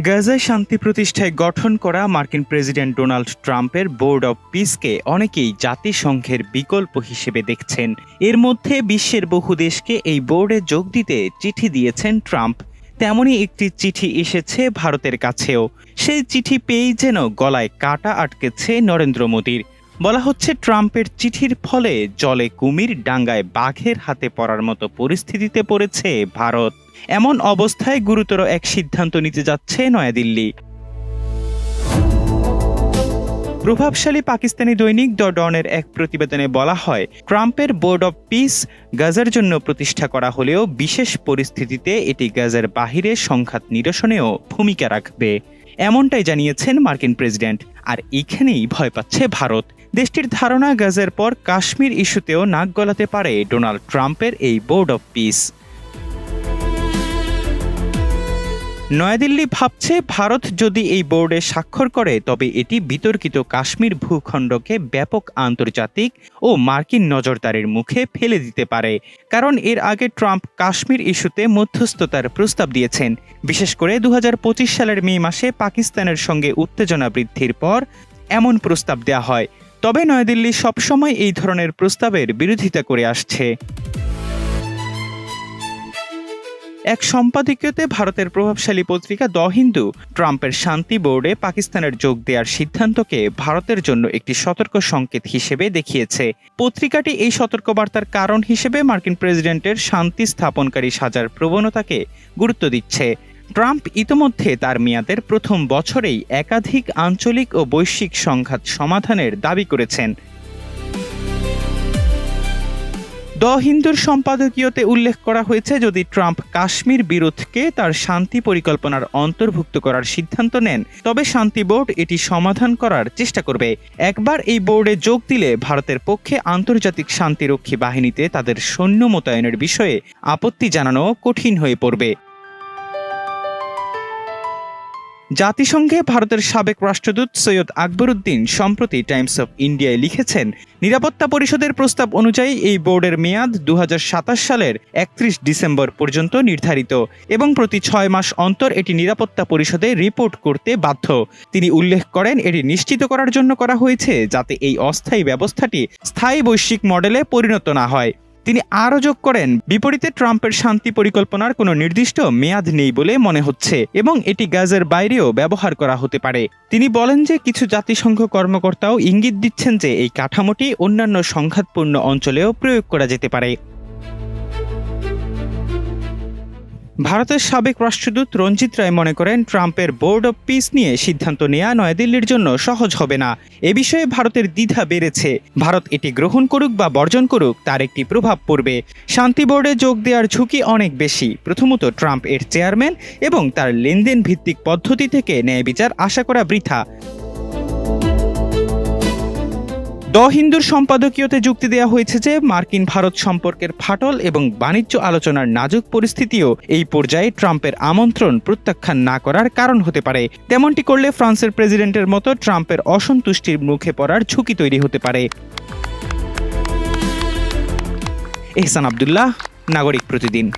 গাজায় শান্তি প্রতিষ্ঠায় গঠন করা মার্কিন প্রেসিডেন্ট ডোনাল্ড ট্রাম্পের বোর্ড অব পিসকে অনেকেই জাতিসংঘের বিকল্প হিসেবে দেখছেন। এর মধ্যে বিশ্বের বহু দেশকে এই বোর্ডে যোগ দিতে চিঠি দিয়েছেন ট্রাম্প। তেমনই একটি চিঠি এসেছে ভারতের কাছেও। সেই চিঠি পেয়েই যেন গলায় কাঁটা আটকেছে নরেন্দ্র মোদীর। বলা হচ্ছে ট্রাম্পের চিঠির ফলে জলে কুমির, ডাঙ্গায় বাঘের হাতে পড়ার মতো পরিস্থিতিতে পড়েছে ভারত। এমন অবস্থায় গুরুতর এক সিদ্ধান্ত নিতে যাচ্ছে নয়াদিল্লি। প্রভাবশালী পাকিস্তানি দৈনিক দ্য ডনের এক প্রতিবেদনে বলা হয়, ট্রাম্পের বোর্ড অব পিস গাজার জন্য প্রতিষ্ঠা করা হলেও বিশেষ পরিস্থিতিতে এটি গাজার বাহিরে সংঘাত নিরসনেও ভূমিকা রাখবে। এমনটাই জানিয়েছেন মার্কিন প্রেসিডেন্ট। আর এখানেই ভয় পাচ্ছে ভারত। দেশটির ধারণা, গাজার পর কাশ্মীর ইস্যুতেও নাক গলাতে পারে ডোনাল্ড ট্রাম্পের এই বোর্ড অব পিস। নয়াদিল্লি ভাবছে, ভারত যদি এই বোর্ডে স্বাক্ষর করে তবে এটি বিতর্কিত কাশ্মীর ভূখণ্ডকে ব্যাপক আন্তর্জাতিক ও মার্কিন নজরদারির মুখে ফেলে দিতে পারে। কারণ এর আগে ট্রাম্প কাশ্মীর ইস্যুতে মধ্যস্থতার প্রস্তাব দিয়েছেন। বিশেষ করে 2025 সালের মে মাসে পাকিস্তানের সঙ্গে উত্তেজনা বৃদ্ধির পর এমন প্রস্তাব দেওয়া হয়। তবে নয়াদিল্লি সবসময় এই ধরনের প্রস্তাবের বিরোধিতা করে আসছে। এক সম্পাদকীয়তে ভারতের প্রভাবশালী পত্রিকা দ্য হিন্দু ট্রাম্পের শান্তি বোর্ডে পাকিস্তানের যোগ দেওয়ার সিদ্ধান্তকে ভারতের জন্য একটি সতর্ক সংকেত হিসেবে দেখিয়েছে। পত্রিকাটি এই সতর্কবার্তার কারণ হিসেবে মার্কিন প্রেসিডেন্টের শান্তি স্থাপনকারী সাজার প্রবণতাকে গুরুত্ব দিচ্ছে। ট্রাম্প ইতোমধ্যে তার মেয়াদের প্রথম বছরেই একাধিক আঞ্চলিক ও বৈশ্বিক সংঘাত সমাধানের দাবি করেছেন। দ্য হিন্দুর সম্পাদকীয়তে উল্লেখ করা হয়েছে, যদি ট্রাম্প কাশ্মীর বিরোধকে তার শান্তি পরিকল্পনার অন্তর্ভুক্ত করার সিদ্ধান্ত নেন তবে শান্তি বোর্ড এটি সমাধান করার চেষ্টা করবে। একবার এই বোর্ডে যোগ দিলে ভারতের পক্ষে আন্তর্জাতিক শান্তিরক্ষী বাহিনীতে তাদের সৈন্য মোতায়েনের বিষয়ে আপত্তি জানানো কঠিন হয়ে পড়বে। জাতিসংঘে ভারতের সাবেক রাষ্ট্রদূত সৈয়দ আকবরউদ্দিন সম্প্রতি টাইমস অফ ইন্ডিয়ায় লিখেছেন, নিরাপত্তা পরিষদের প্রস্তাব অনুযায়ী এই বোর্ডের মেয়াদ 2027 সালের 31 ডিসেম্বর পর্যন্ত নির্ধারিত এবং প্রতি 6 মাস অন্তর এটি নিরাপত্তা পরিষদে রিপোর্ট করতে বাধ্য। তিনি উল্লেখ করেন, এটি নিশ্চিত করার জন্য করা হয়েছে যাতে এই অস্থায়ী ব্যবস্থাটি স্থায়ী বৈশ্বিক মডেলে পরিণত না হয়। তিনি আরও যোগ করেন, বিপরীতে ট্রাম্পের শান্তি পরিকল্পনার কোনো নির্দিষ্ট মেয়াদ নেই বলে মনে হচ্ছে এবং এটি গাজার বাইরেও ব্যবহার করা হতে পারে। তিনি বলেন যে কিছু জাতিসংঘ কর্মকর্তাও ইঙ্গিত দিচ্ছেন যে এই কাঠামোটি অন্যান্য সংঘাতপূর্ণ অঞ্চলেও প্রয়োগ করা যেতে পারে। ভারতের সাবেক রাষ্ট্রদূত রঞ্জিত রায় মনে করেন, ট্রাম্পের বোর্ড অব পিস নিয়ে সিদ্ধান্ত নেওয়া নয়াদিল্লির জন্য সহজ হবে না। এ বিষয়ে ভারতের দ্বিধা বেড়েছে। ভারত এটি গ্রহণ করুক বা বর্জন করুক তার একটি প্রভাব পড়বে। শান্তি বোর্ডে যোগ দেওয়ার ঝুঁকি অনেক বেশি। প্রথমত, ট্রাম্প এর চেয়ারম্যান এবং তার লেনদেন ভিত্তিক পদ্ধতি থেকে ন্যায় বিচার আশা করা বৃথা। দ্য হিন্দুর সম্পাদকীয়তে যুক্তি দেওয়া হয়েছে যে মার্কিন ভারত সম্পর্কের ফাটল এবং বাণিজ্য আলোচনার নাজুক পরিস্থিতিও এই পর্যায়ে ট্রাম্পের আমন্ত্রণ প্রত্যাখ্যান না করার কারণ হতে পারে। তেমনটি করলে ফ্রান্সের প্রেসিডেন্টের মতো ট্রাম্পের অসন্তুষ্টির মুখে পড়ার ঝুঁকি তৈরি হতে পারে। এহসান আব্দুল্লাহ, নাগরিক প্রতিদিন।